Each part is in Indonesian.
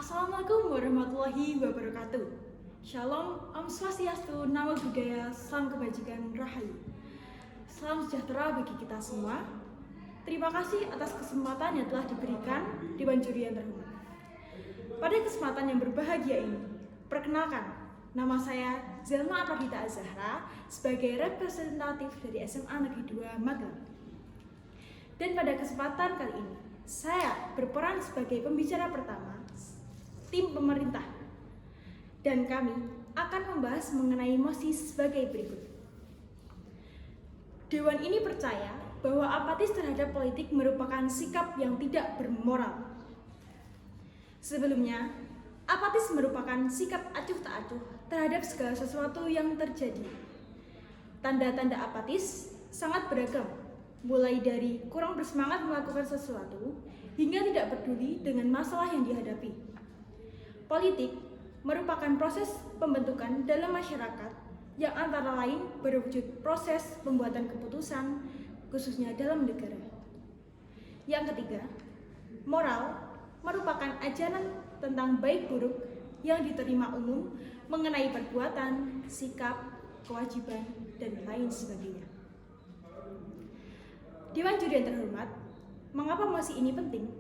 Assalamualaikum warahmatullahi wabarakatuh. Shalom, Om Swastiastu, Namo Buddhaya, Salam Kebajikan, Rahayu. Salam sejahtera bagi kita semua. Terima kasih atas kesempatan yang telah diberikan di Banjuri yang terhormat. Pada kesempatan yang berbahagia ini, perkenalkan, nama saya Zelma Apardita Azahra sebagai representatif dari SMA Negeri 2 Magelang. Dan pada kesempatan kali ini, saya berperan sebagai pembicara pertama tim pemerintah, dan kami akan membahas mengenai mosi sebagai berikut. Dewan ini percaya bahwa apatis terhadap politik merupakan sikap yang tidak bermoral. Sebelumnya, apatis merupakan sikap acuh tak acuh terhadap segala sesuatu yang terjadi. Tanda-tanda apatis sangat beragam, mulai dari kurang bersemangat melakukan sesuatu hingga tidak peduli dengan masalah yang dihadapi. Politik merupakan proses pembentukan dalam masyarakat yang antara lain berwujud proses pembuatan keputusan, khususnya dalam negara. Yang ketiga, moral merupakan ajaran tentang baik buruk yang diterima umum mengenai perbuatan, sikap, kewajiban, dan lain sebagainya. Dewan Juri yang terhormat, mengapa mosi ini penting?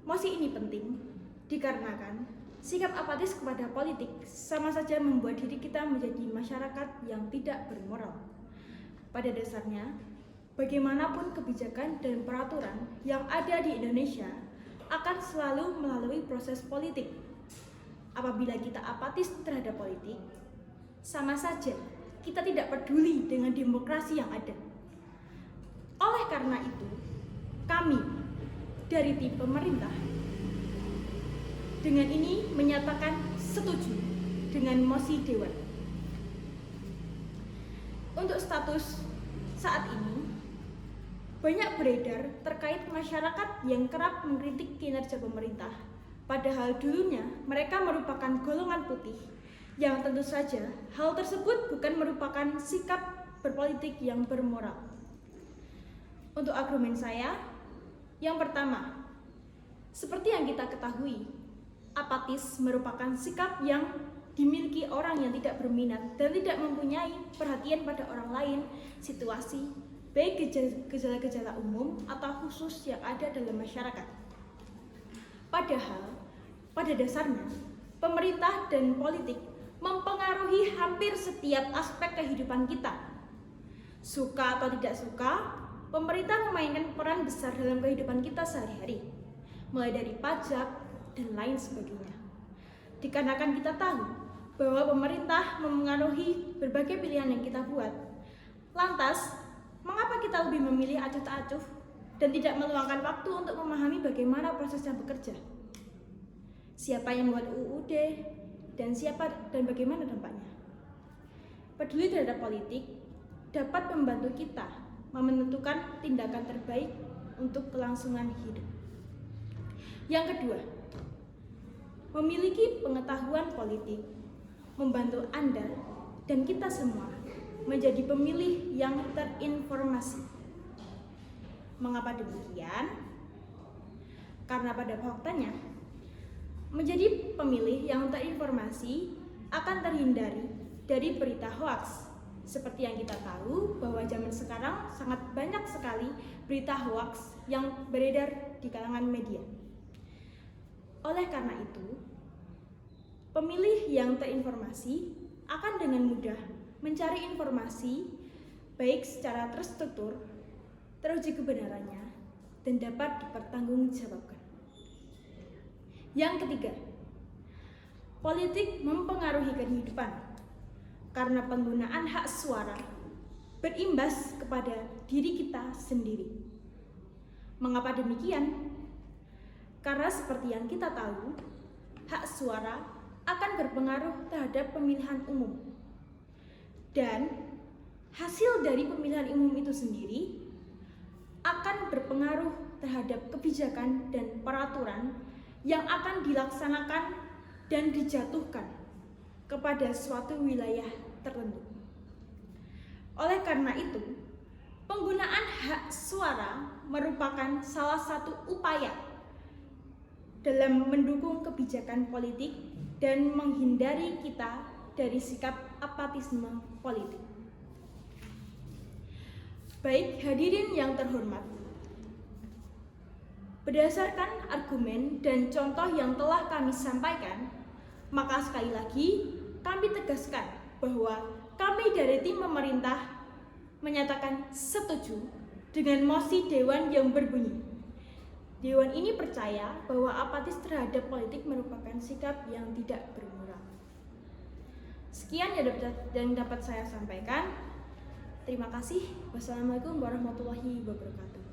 Mosi ini penting dikarenakan sikap apatis kepada politik sama saja membuat diri kita menjadi masyarakat yang tidak bermoral. Pada dasarnya, bagaimanapun kebijakan dan peraturan yang ada di Indonesia akan selalu melalui proses politik. Apabila kita apatis terhadap politik, sama saja kita tidak peduli dengan demokrasi yang ada. Oleh karena itu, kami dari tim pemerintah dengan ini menyatakan setuju dengan mosi Dewan. Untuk status saat ini, banyak beredar terkait masyarakat yang kerap mengkritik kinerja pemerintah, padahal dulunya mereka merupakan golongan putih, yang tentu saja hal tersebut bukan merupakan sikap berpolitik yang bermoral. Untuk argumen saya, yang pertama, seperti yang kita ketahui, apatis merupakan sikap yang dimiliki orang yang tidak berminat dan tidak mempunyai perhatian pada orang lain, situasi, baik gejala-gejala umum atau khusus yang ada dalam masyarakat. Padahal, pada dasarnya, pemerintah dan politik mempengaruhi hampir setiap aspek kehidupan kita. Suka atau tidak suka, pemerintah memainkan peran besar dalam kehidupan kita sehari-hari, mulai dari pajak, dan lain sebagainya. Dikarenakan kita tahu bahwa pemerintah memengaruhi berbagai pilihan yang kita buat. Lantas, mengapa kita lebih memilih acuh tak acuh dan tidak meluangkan waktu untuk memahami bagaimana prosesnya bekerja? Siapa yang membuat UUD dan siapa dan bagaimana dampaknya? Peduli terhadap politik dapat membantu kita menentukan tindakan terbaik untuk kelangsungan hidup. Yang kedua, memiliki pengetahuan politik membantu Anda dan kita semua menjadi pemilih yang terinformasi. Mengapa demikian? Karena pada faktanya, menjadi pemilih yang terinformasi akan terhindari dari berita hoaks. Seperti yang kita tahu bahwa zaman sekarang sangat banyak sekali berita hoaks yang beredar di kalangan media. Oleh karena itu, pemilih yang terinformasi akan dengan mudah mencari informasi baik secara terstruktur, teruji kebenarannya, dan dapat dipertanggungjawabkan. Yang ketiga, politik mempengaruhi kehidupan karena penggunaan hak suara berimbas kepada diri kita sendiri. Mengapa demikian? Karena seperti yang kita tahu, hak suara akan berpengaruh terhadap pemilihan umum. Dan hasil dari pemilihan umum itu sendiri akan berpengaruh terhadap kebijakan dan peraturan yang akan dilaksanakan dan dijatuhkan kepada suatu wilayah tertentu. Oleh karena itu, penggunaan hak suara merupakan salah satu upaya dalam mendukung kebijakan politik dan menghindari kita dari sikap apatisme politik. Baik, hadirin yang terhormat, berdasarkan argumen dan contoh yang telah kami sampaikan, maka sekali lagi kami tegaskan bahwa kami dari tim pemerintah menyatakan setuju dengan mosi Dewan yang berbunyi, Dewan ini percaya bahwa apatis terhadap politik merupakan sikap yang tidak bermoral. Sekian yang dapat saya sampaikan. Terima kasih. Wassalamualaikum warahmatullahi wabarakatuh.